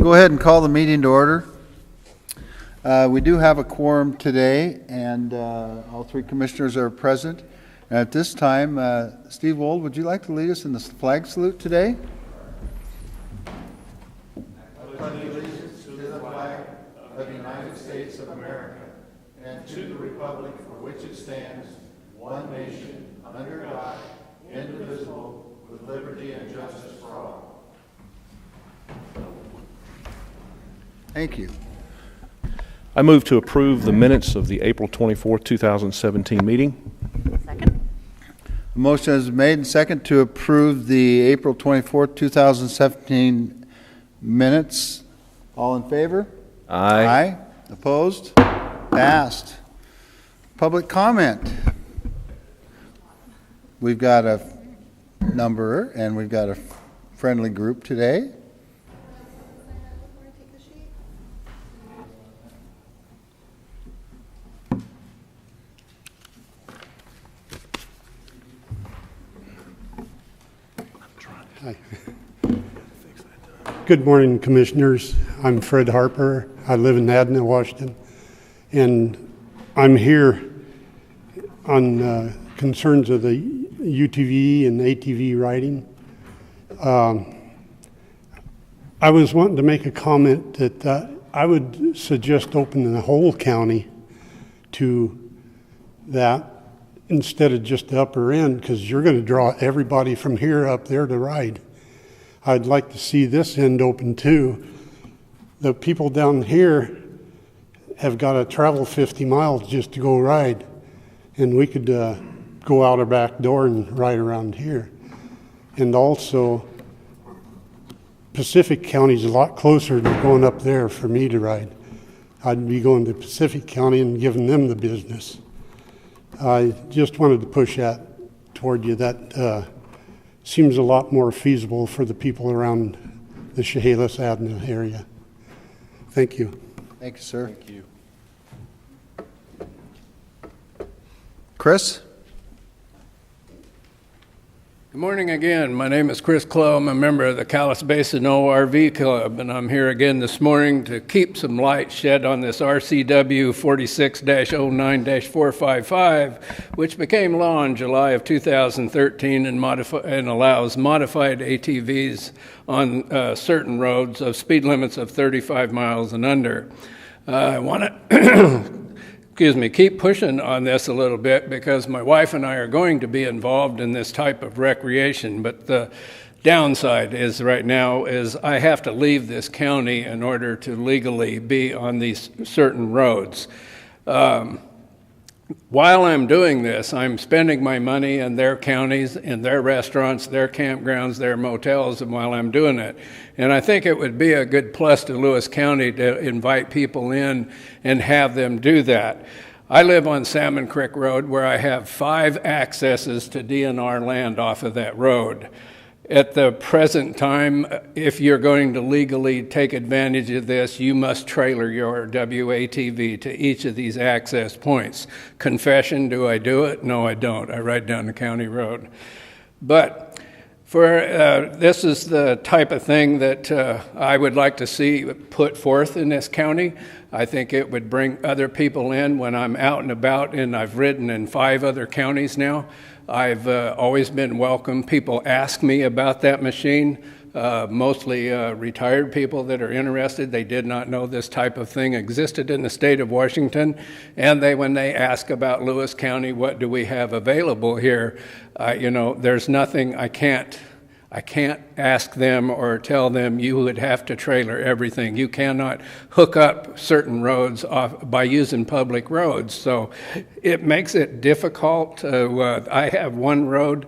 Go ahead and call the meeting to order. We do have a quorum today, and all three commissioners are present. And at this time, Steve Wold, would you like to lead us in the flag salute today? I pledge allegiance to the flag of the United States of America and to the republic for which it stands, one nation, under God, indivisible, with liberty and justice for all. Thank you. I move to approve the minutes of the April 24th, 2017 meeting. Second. A motion is made and second to approve the April 24th, 2017 minutes. All in favor? Aye. Aye. Opposed? Passed. Public comment. We've got a number and we've got a friendly group today. Hi. Good morning, Commissioners. I'm Fred Harper. I live in Adna, Washington, and I'm here on concerns of the UTV and ATV riding. I was wanting to make a comment that I would suggest opening the whole county to that instead of just the upper end, because you're going to draw everybody from here up there to ride. I'd like to see this end open too. The people down here have got to travel 50 miles just to go ride, and we could go out our back door and ride around here. And also, Pacific County's a lot closer to going up there for me to ride. I'd be going to Pacific County and giving them the business. I just wanted to push that toward you. That seems a lot more feasible for the people around the Chehalis-Adna area. Thank you. Thank you, sir. Thank you. Chris? Good morning again. My name is Chris Clough. I'm a member of the Calais Basin ORV Club, and I'm here again this morning to keep some light shed on this RCW 46-09-455, which became law in July of 2013 and allows modified ATVs on certain roads of speed limits of 35 miles and under. I want to keep pushing on this a little bit because my wife and I are going to be involved in this type of recreation, but the downside is right now is I have to leave this county in order to legally be on these certain roads. While I'm doing this, I'm spending my money in their counties, in their restaurants, their campgrounds, their motels, and while I'm doing it. And I think it would be a good plus to Lewis County to invite people in and have them do that. I live on Salmon Creek Road where I have 5 accesses to DNR land off of that road. At the present time, if you're going to legally take advantage of this, you must trailer your WATV to each of these access points. Confession, do I do it? No, I don't. I ride down the county road. But this is the type of thing that I would like to see put forth in this county. I think it would bring other people in when I'm out and about, and I've ridden in 5 other counties now. I've always been welcome. People ask me about that machine, mostly retired people that are interested. They did not know this type of thing existed in the state of Washington. And when they ask about Lewis County, what do we have available here? There's nothing I can't ask them or tell them you would have to trailer everything. You cannot hook up certain roads by using public roads. So it makes it difficult. I have one road.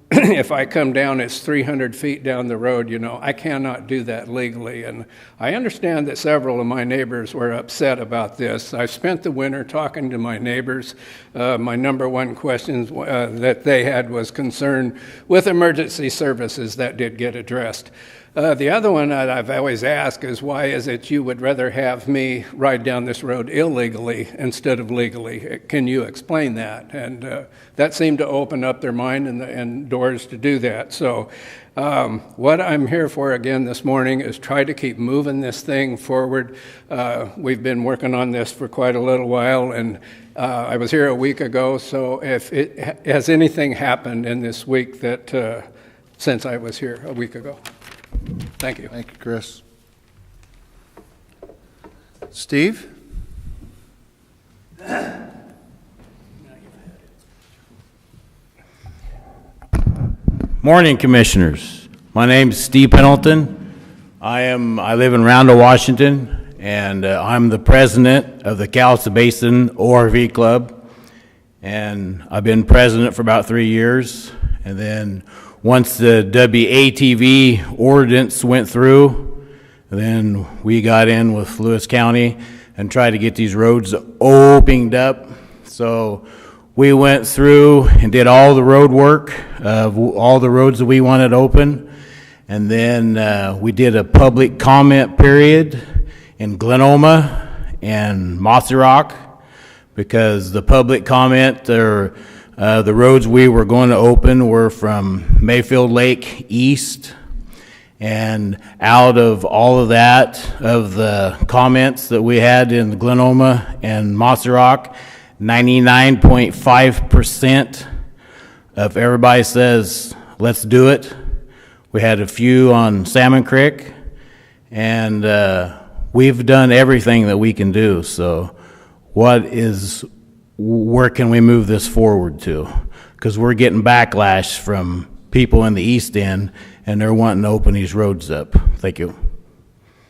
If I come down, it's 300 feet down the road. I cannot do that legally. And I understand that several of my neighbors were upset about this. I spent the winter talking to my neighbors. My number one question that they had was concern with emergency services. That did get addressed. The other one that I've always asked is, why is it you would rather have me ride down this road illegally instead of legally? Can you explain that? And that seemed to open up their mind and doors to do that. So what I'm here for again this morning is try to keep moving this thing forward. We've been working on this for quite a little while, and I was here a week ago, so if it has anything happened in this week that since I was here a week ago. Thank you. Thank you, Chris. Steve? Morning, Commissioners. My name is Steve Pendleton. I live in Roundel, Washington, and I'm the president of the Callista Basin ORV Club. And I've been president for about 3 years. And then once the WATV ordinance went through, then we got in with Lewis County and tried to get these roads opened up. So we went through and did all the road work of all the roads that we wanted open. And then we did a public comment period in Glenoma and Mossy Rock, because the public comment, or the roads we were going to open were from Mayfield Lake east. And out of all of that, of the comments that we had in Glenoma and Mossy Rock, 99.5% of everybody says, let's do it. We had a few on Salmon Creek, and we've done everything that we can do. So where can we move this forward to? Because we're getting backlash from people in the East End, and they're wanting to open these roads up. Thank you.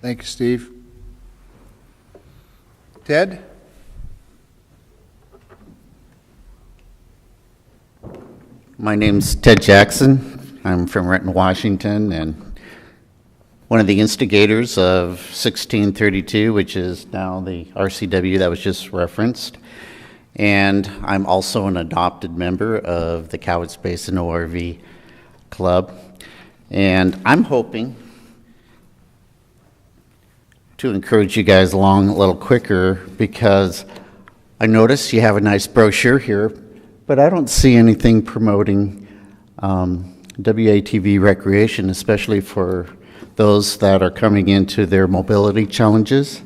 Thank you, Steve. Ted? My name's Ted Jackson. I'm from Renton, Washington, and one of the instigators of 1632, which is now the RCW that was just referenced. And I'm also an adopted member of the Cowicks Basin ORV Club. And I'm hoping to encourage you guys along a little quicker, because I notice you have a nice brochure here, but I don't see anything promoting WATV recreation, especially for those that are coming into their mobility challenges.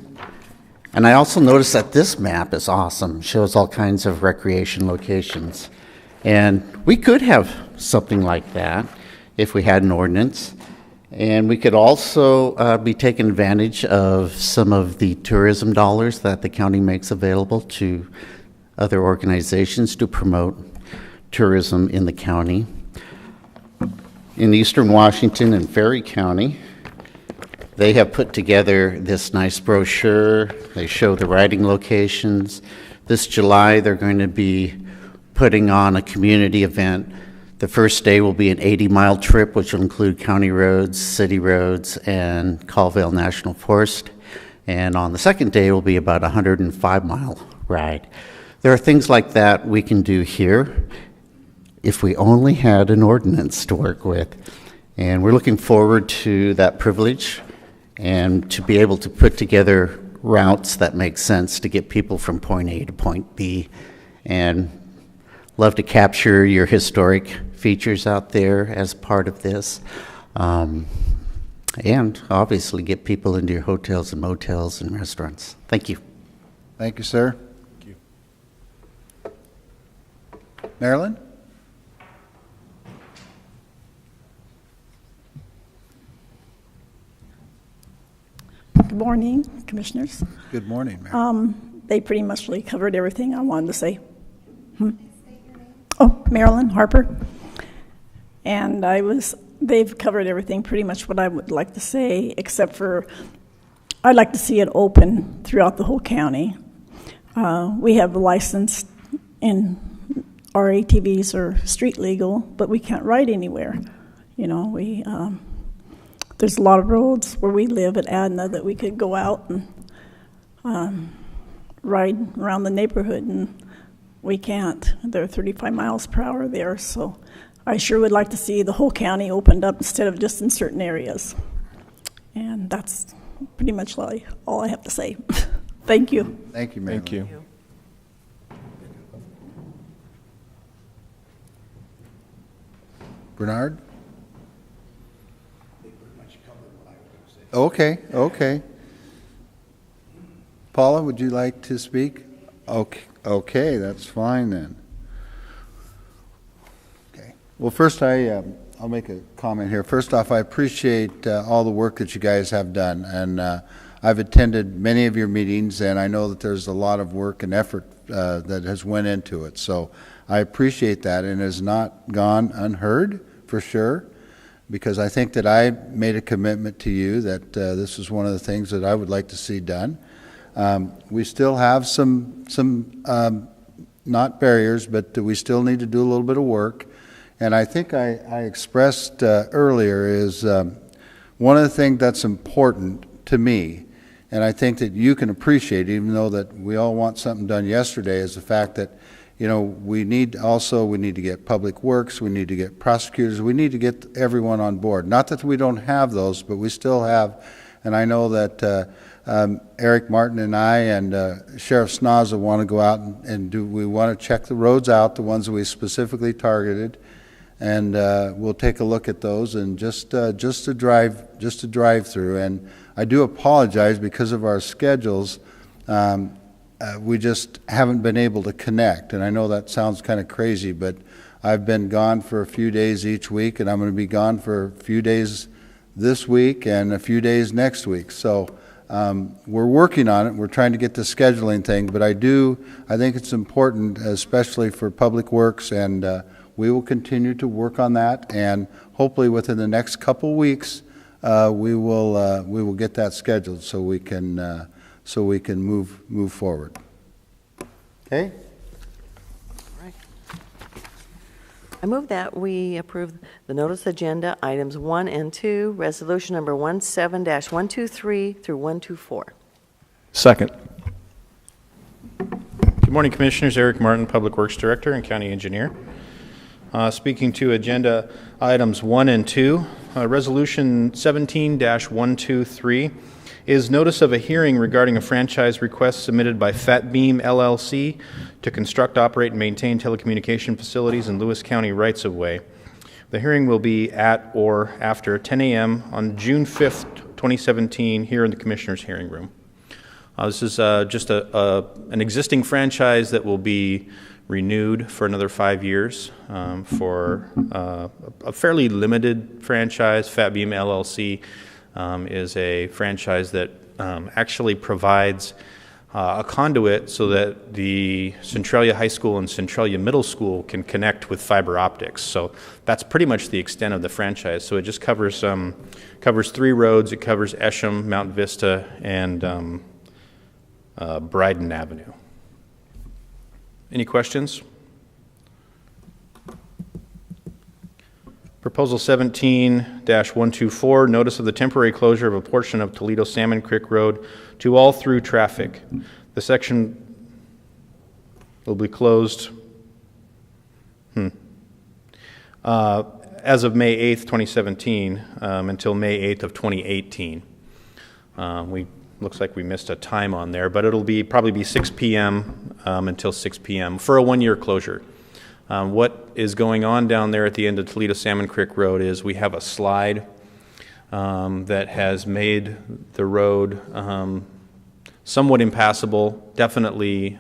And I also noticed that this map is awesome, shows all kinds of recreation locations. And we could have something like that if we had an ordinance. And we could also be taking advantage of some of the tourism dollars that the county makes available to other organizations to promote tourism in the county. In eastern Washington and Ferry County, they have put together this nice brochure. They show the riding locations. This July, they're going to be putting on a community event. The first day will be an 80-mile trip, which will include county roads, city roads, and Colville National Forest. And on the second day will be about a 105-mile ride. There are things like that we can do here if we only had an ordinance to work with. And we're looking forward to that privilege and to be able to put together routes that make sense to get people from point A to point B. And love to capture your historic features out there as part of this. And obviously get people into your hotels and motels and restaurants. Thank you. Thank you, sir. Thank you. Marilyn? Good morning, Commissioners. Good morning, Marilyn. They pretty much really covered everything I wanted to say. Oh, Marilyn Harper. And they've covered everything, pretty much what I would like to say, except for I'd like to see it open throughout the whole county. We have a license in our ATVs are street legal, but we can't ride anywhere. You know, there's a lot of roads where we live at Adna that we could go out and ride around the neighborhood, and we can't. They're 35 miles per hour there, so I sure would like to see the whole county opened up instead of just in certain areas. And that's pretty much all I have to say. Thank you. Thank you, Marilyn. Thank you. Bernard? Okay, okay. Paula, would you like to speak? Okay, that's fine then. Okay. Well, first I'll make a comment here. First off, I appreciate all the work that you guys have done, and I've attended many of your meetings, and I know that there's a lot of work and effort that has went into it. So I appreciate that, and it has not gone unheard, for sure, because I think that I made a commitment to you that this is one of the things that I would like to see done. We still have some not barriers, but we still need to do a little bit of work. And I think I expressed earlier is one of the things that's important to me, and I think that you can appreciate, even though that we all want something done yesterday, is the fact that, you know, we need to get public works, we need to get prosecutors, we need to get everyone on board. Not that we don't have those, but we still have, and I know that Eric Martin and I and Sheriff Snaza want to go out and we want to check the roads out, the ones that we specifically targeted, and we'll take a look at those and just to drive through. And I do apologize because of our schedules. We just haven't been able to connect, and I know that sounds kind of crazy, but I've been gone for a few days each week, and I'm going to be gone for a few days this week and a few days next week. So we're working on it. We're trying to get the scheduling thing, but I think it's important, especially for Public Works, and we will continue to work on that, and hopefully within the next couple weeks we will get that scheduled so we can move forward. Okay? I move that we approve the notice agenda items 1 and 2, resolution number 17-123 through 124. Second. Good morning, Commissioners. Eric Martin, Public Works Director and County Engineer. Speaking to agenda items 1 and 2, resolution 17-123 is notice of a hearing regarding a franchise request submitted by Fat Beam LLC to construct, operate, and maintain telecommunication facilities in Lewis County rights-of-way. The hearing will be at or after 10 a.m. on June 5th, 2017, here in the Commissioners' hearing room. This is just an existing franchise that will be renewed for another 5 years for a fairly limited franchise. Fat Beam LLC is a franchise that actually provides a conduit so that the Centralia High School and Centralia Middle School can connect with fiber optics. So that's pretty much the extent of the franchise. So it just covers 3 roads. It covers Esham, Mount Vista, and Bryden Avenue. Any questions? Proposal 17-124, notice of the temporary closure of a portion of Toledo Salmon Creek Road to all through traffic. The section will be closed as of May 8th, 2017 until May 8th of 2018. Looks like we missed a time on there, but it'll probably be 6 p.m. Until 6 p.m. for a 1-year closure. What is going on down there at the end of Toledo Salmon Creek Road is we have a slide that has made the road somewhat impassable, definitely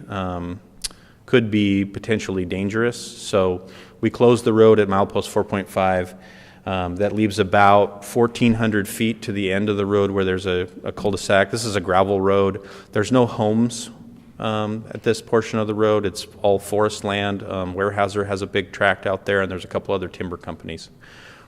could be potentially dangerous. So we closed the road at milepost 4.5. That leaves about 1,400 feet to the end of the road where there's a cul-de-sac. This is a gravel road. There's no homes at this portion of the road. It's all forest land. Weyerhaeuser has a big tract out there, and there's a couple other timber companies.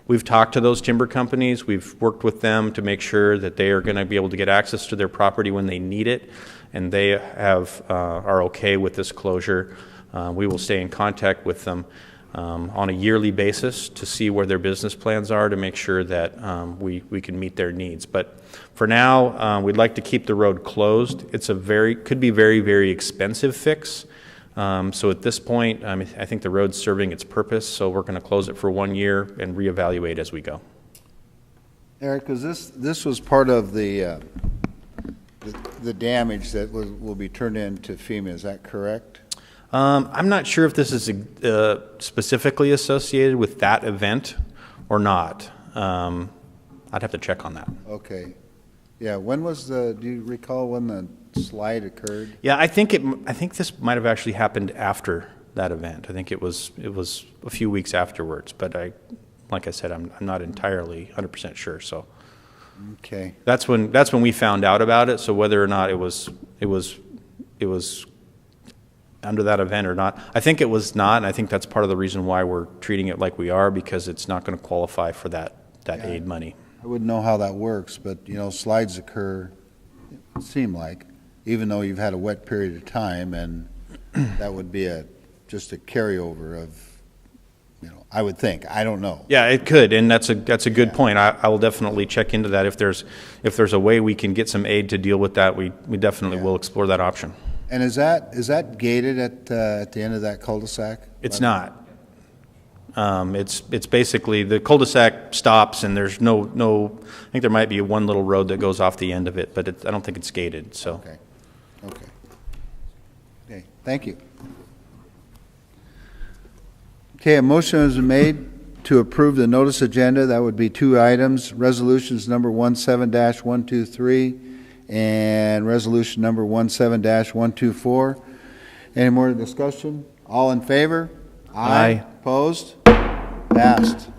We've talked to those timber companies. We've worked with them to make sure that they are going to be able to get access to their property when they need it, and they are okay with this closure. We will stay in contact with them on a yearly basis to see where their business plans are to make sure that we can meet their needs. But for now, we'd like to keep the road closed. It's could be very, very expensive fix. So at this point, I think the road's serving its purpose, so we're going to close it for 1 year and reevaluate as we go. Eric, because this was part of the damage that will be turned into FEMA, is that correct? I'm not sure if this is specifically associated with that event or not. I'd have to check on that. Okay. Yeah, do you recall when the slide occurred? Yeah, I think this might have actually happened after that event. I think it was a few weeks afterwards, but like I said, I'm not entirely 100% sure. So, okay, that's when we found out about it. So whether or not it was under that event or not, I think it was not. And I think that's part of the reason why we're treating it like we are, because it's not going to qualify for that aid money. I wouldn't know how that works, but slides occur. It seemed like, even though you've had a wet period of time, and that would be just a carryover of. I would think. I don't know. Yeah, it could, and that's a good point. I will definitely check into that. If there's a way we can get some aid to deal with that, we definitely will explore that option. And is that gated at the end of that cul-de-sac? It's not. It's basically the cul-de-sac stops, and there's no. I think there might be one little road that goes off the end of it, but I don't think it's gated. So. Okay. Thank you. Okay, a motion has been made to approve the notice agenda. That would be two items, resolutions number 17-123 and resolution number 17-124. Any more discussion? All in favor? Aye. Opposed? Passed.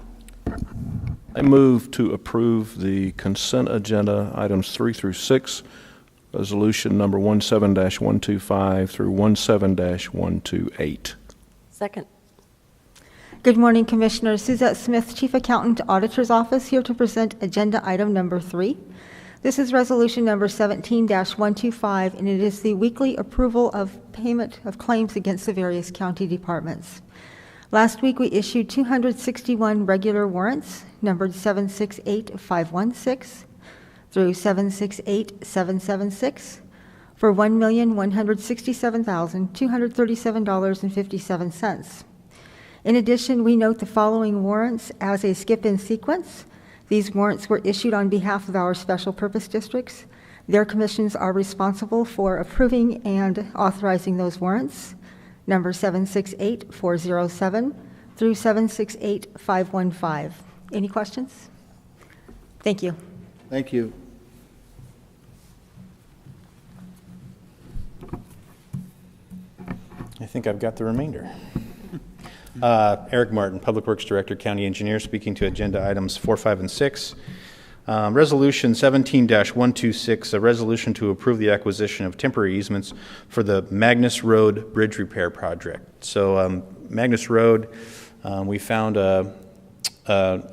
I move to approve the consent agenda, items 3 through 6, resolution number 17-125 through 17-128. Second. Good morning, Commissioners. Suzette Smith, Chief Accountant, Auditor's Office, here to present agenda item number 3. This is resolution number 17-125, and it is the weekly approval of payment of claims against the various county departments. Last week, we issued 261 regular warrants, numbered 768516 through 768776, for $1,167,237.57. In addition, we note the following warrants as a skip in sequence. These warrants were issued on behalf of our special purpose districts. Their commissions are responsible for approving and authorizing those warrants. Number 768407 through 768515. Any questions? Thank you. Thank you. I think I've got the remainder. Eric Martin, Public Works Director, County Engineer, speaking to agenda items 4, 5, and 6. Resolution 17-126, a resolution to approve the acquisition of temporary easements for the Magnus Road Bridge Repair Project. So Magnus Road, we found a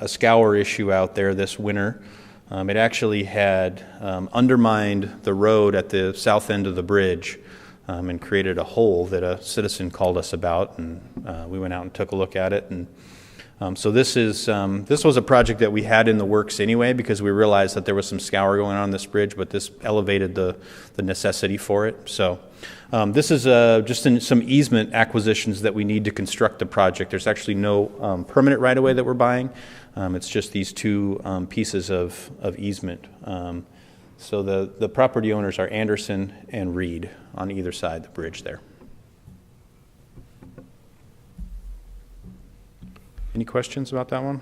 scour issue out there this winter. It actually had undermined the road at the south end of the bridge. And created a hole that a citizen called us about, and we went out and took a look at it. And so this was a project that we had in the works anyway, because we realized that there was some scour going on this bridge, but this elevated the necessity for it. So this is just some easement acquisitions that we need to construct the project. There's actually no permanent right-of-way that we're buying. It's just these two pieces of easement. So the property owners are Anderson and Reed on either side of the bridge there. Any questions about that one?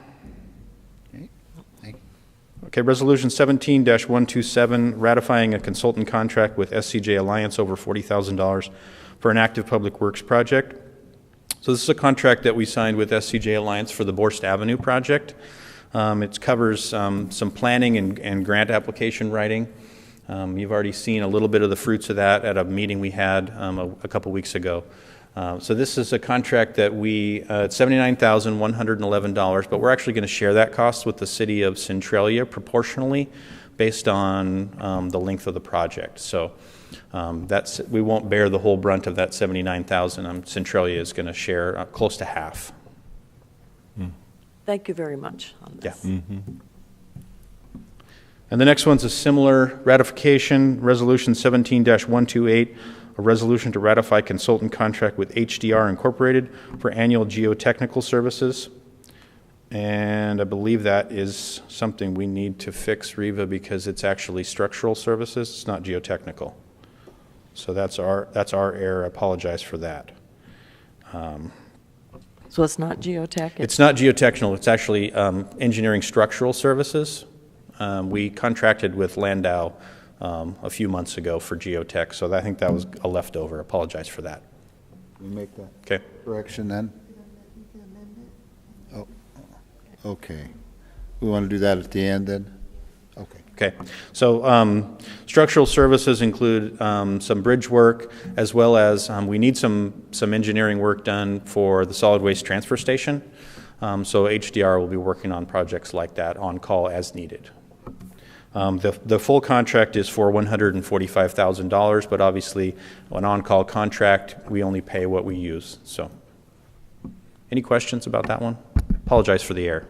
Okay, thank you. Okay, resolution 17-127, ratifying a consultant contract with SCJ Alliance over $40,000 for an active public works project. So this is a contract that we signed with SCJ Alliance for the Borst Avenue project. It covers some planning and grant application writing. You've already seen a little bit of the fruits of that at a meeting we had a couple weeks ago. So this is a contract that it's $79,111, but we're actually going to share that cost with the city of Centralia proportionally based on the length of the project. So we won't bear the whole brunt of that $79,000. Centralia is going to share close to half. Thank you very much on this. Yeah. Mm-hmm. And the next one's a similar ratification, resolution 17-128, a resolution to ratify consultant contract with HDR Incorporated for annual geotechnical services. And I believe that is something we need to fix, Reva, because it's actually structural services, it's not geotechnical. So that's our error. I apologize for that. So it's not geotech? It's not geotechnical, it's actually engineering structural services. We contracted with Landau a few months ago for geotech, so I think that was a leftover. Apologize for that. We make that Okay. correction then? Oh, okay. We want to do that at the end then? Okay. Okay, so structural services include some bridge work, as well as we need some engineering work done for the solid waste transfer station. So HDR will be working on projects like that on call as needed. The full contract is for $145,000, but obviously an on-call contract, we only pay what we use. So, any questions about that one? Apologize for the error.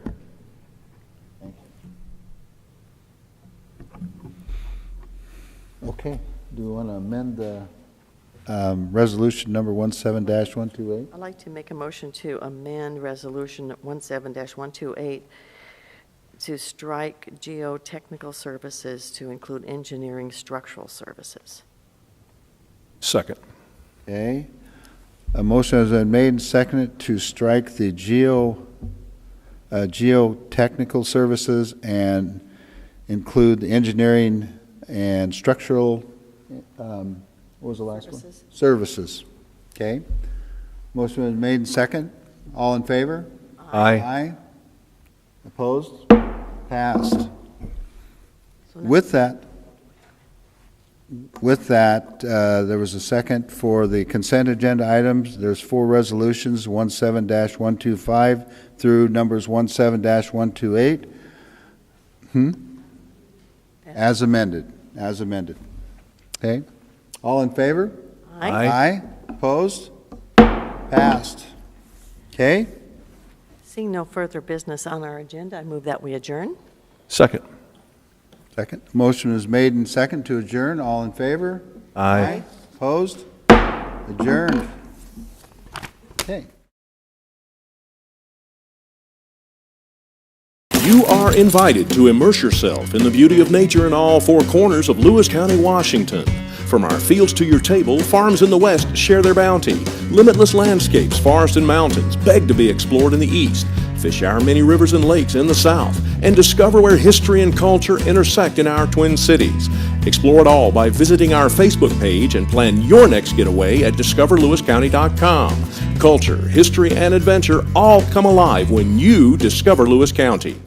Okay. Do we want to amend the resolution number 17-128? I'd like to make a motion to amend Resolution 17-128 to strike geotechnical services to include engineering structural services. Second. Okay. A motion has been made and seconded to strike the geotechnical services and include the engineering and structural, what was the last one? Services. Okay. Motion was made and second. All in favor? Aye. Aye. Opposed? Passed. So now- With that, there was a second for the consent agenda items. There's 4 resolutions, 17-125 through numbers 17-128. As amended. Okay. All in favor? Aye. Aye. Opposed? Passed. Okay. Seeing no further business on our agenda, I move that we adjourn. Second. Second. Motion is made and second to adjourn. All in favor? Aye. Opposed? Adjourned. Okay. You are invited to immerse yourself in the beauty of nature in all 4 corners of Lewis County, Washington. From our fields to your table, farms in the west share their bounty. Limitless landscapes, forests and mountains beg to be explored in the east. Fish our many rivers and lakes in the south, and discover where history and culture intersect in our twin cities. Explore it all by visiting our Facebook page and plan your next getaway at discoverlewiscounty.com. Culture, history, and adventure all come alive when you discover Lewis County.